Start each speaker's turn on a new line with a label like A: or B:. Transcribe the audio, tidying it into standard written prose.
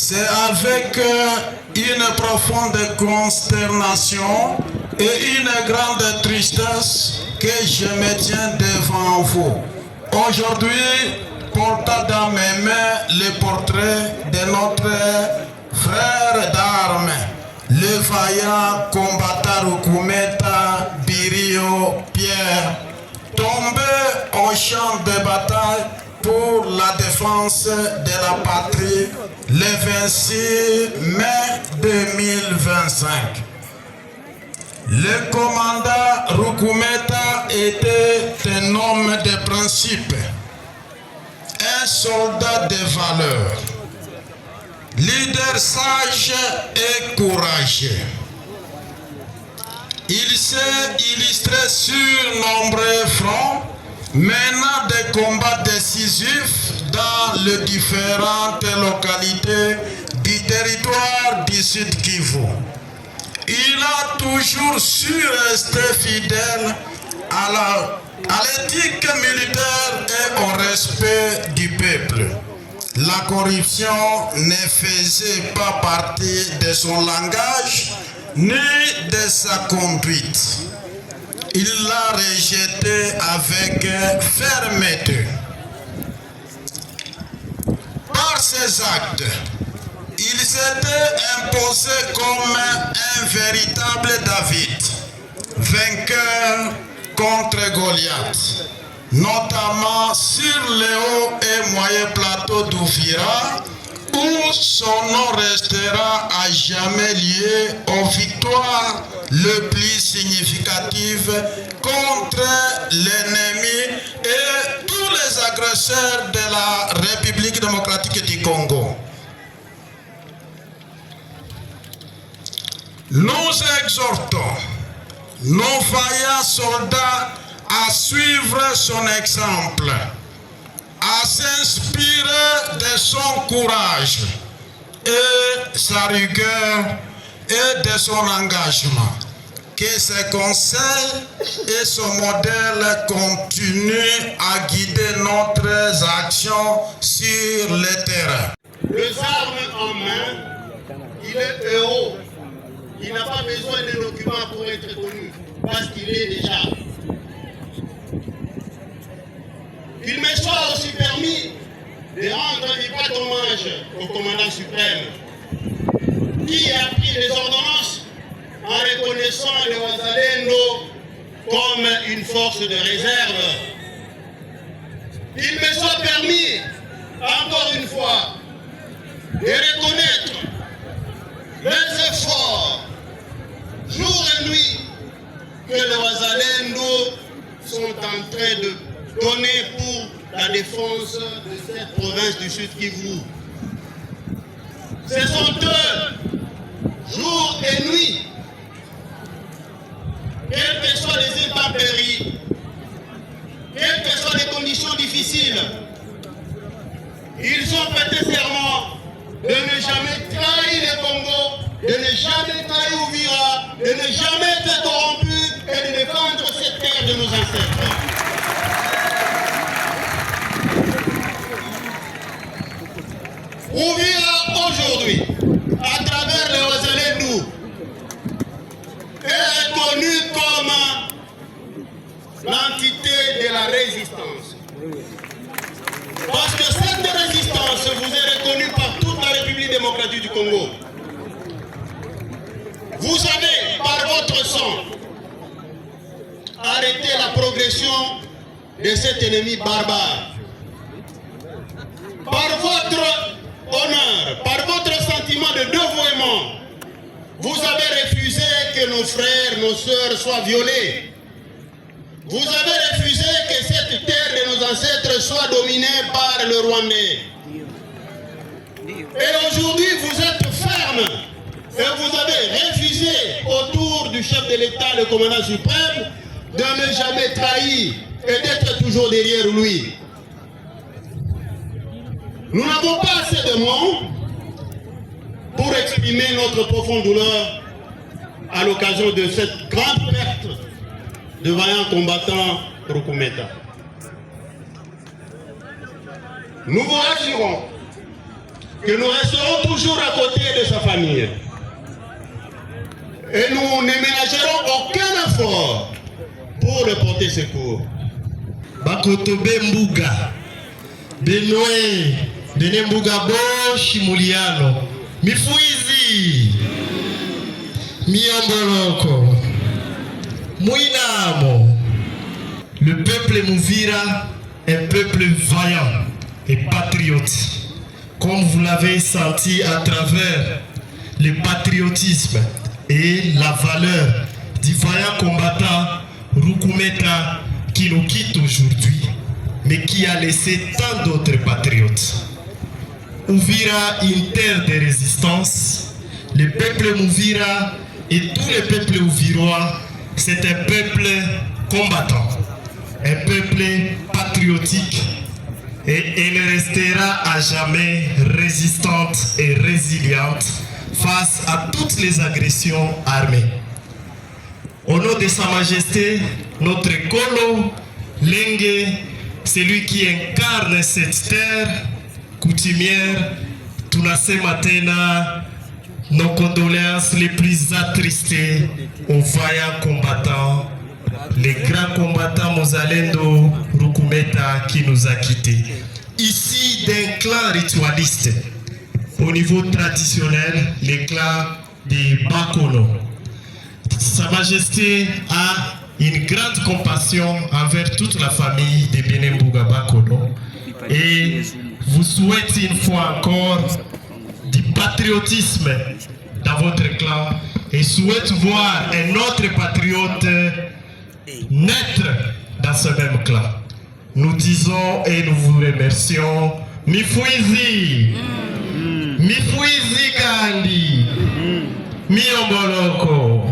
A: C'est avec une profonde consternation et une grande tristesse que je me tiens devant vous. Aujourd'hui, portant dans mes mains le portrait de notre frère d'armes, le vaillant combattant Roukoumeta Birio Pierre, tombé au champ de bataille pour la défense de la patrie le 26 mai 2025. Le commandant Roukoumeta était un homme de principe, un soldat de valeur, leader sage et courageux. Il s'est illustré sur nombreux fronts, menant des combats décisifs dans les différentes localités du territoire du Sud Kivu. Il a toujours su rester fidèle à l'éthique militaire et au respect du peuple. La corruption ne faisait pas partie de son langage ni de sa conduite. Il l'a rejeté avec fermeté. Par ses actes, il s'était imposé comme un véritable David, vainqueur contre Goliath, notamment sur les hauts et moyens plateaux d'Ouvira, où son nom restera à jamais lié aux victoires les plus significatives contre l'ennemi et tous les agresseurs de la République démocratique du Congo. Nous exhortons nos vaillants soldats à suivre son exemple, à s'inspirer de son courage et sa rigueur et de son engagement. Que ses conseils et son modèle continuent à guider notre action sur le terrain.
B: Les armes en main, il est héros. Il n'a pas besoin de documents pour être connu, parce qu'il est déjà. Il me soit aussi permis de rendre un vibrant hommage au commandant suprême, qui a pris les ordonnances en reconnaissant le Wazalendo comme une force de réserve. Il me soit permis, encore une fois, de reconnaître les efforts, jour et nuit, que les Wazalendo sont en train de donner pour la défense de cette province du Sud Kivu. Ce sont eux, jour et nuit, quelles que soient les intempéries, quelles que soient les conditions difficiles, ils ont prêté serment de ne jamais trahir le Congo, de ne jamais trahir Ouvira, de ne jamais être corrompu et de défendre cette terre de nos ancêtres. Ouvira aujourd'hui, à travers le Wazalendo, est reconnu comme l'entité de la résistance. Parce que cette résistance vous est reconnue par toute la République démocratique du Congo. Vous avez, par votre sang, arrêté la progression de cet ennemi barbare. Par votre honneur, par votre sentiment de dévouement, vous avez refusé que nos frères, nos sœurs soient violés. Vous avez refusé que cette terre de nos ancêtres soit dominée par le Rwandais. Et aujourd'hui, vous êtes ferme et vous avez refusé autour du chef de l'État, le commandant suprême, de ne jamais trahir et d'être toujours derrière lui. Nous n'avons pas assez de mots pour exprimer notre profonde douleur à l'occasion de cette grande perte de vaillants combattants Roukoumeta. Nous vous rassurons que nous resterons toujours à côté de sa famille. Et nous ne ménagerons aucun effort pour le porter secours.
C: Bakotobe Mbuga, Benoé, Bene Mbuga Bo, Shimuliano, Mifuizi, Miamboloko, Mouinamo. Le peuple Mouvira est un peuple vaillant et patriote. Comme vous l'avez senti à travers le patriotisme et la valeur du vaillant combattant Rukumeta qui nous quitte aujourd'hui, mais qui a laissé tant d'autres patriotes. Ouvira, une terre de résistance. Le peuple Mouvira et tous les peuples ouvirois, c'est un peuple combattant, un peuple patriotique, et elle restera à jamais résistante et résiliente face à toutes les agressions armées. Au nom de Sa Majesté, notre Kolo Lengue, celui qui incarne cette terre coutumière, tunasema tena nos condoléances les plus attristées aux vaillants combattants, les grands combattants Mozalendo Rukumeta qui nous a quittés. Ici d'un clan ritualiste, au niveau traditionnel, les clans des Bakono. Sa Majesté a une grande compassion envers toute la famille de Bene Mbuga Bakono et vous souhaite une fois encore du patriotisme dans votre clan et souhaite voir un autre patriote naître dans ce même clan. Nous disons et nous vous remercions. Mifuizi, Mifuizi Kandi, Miomboloko.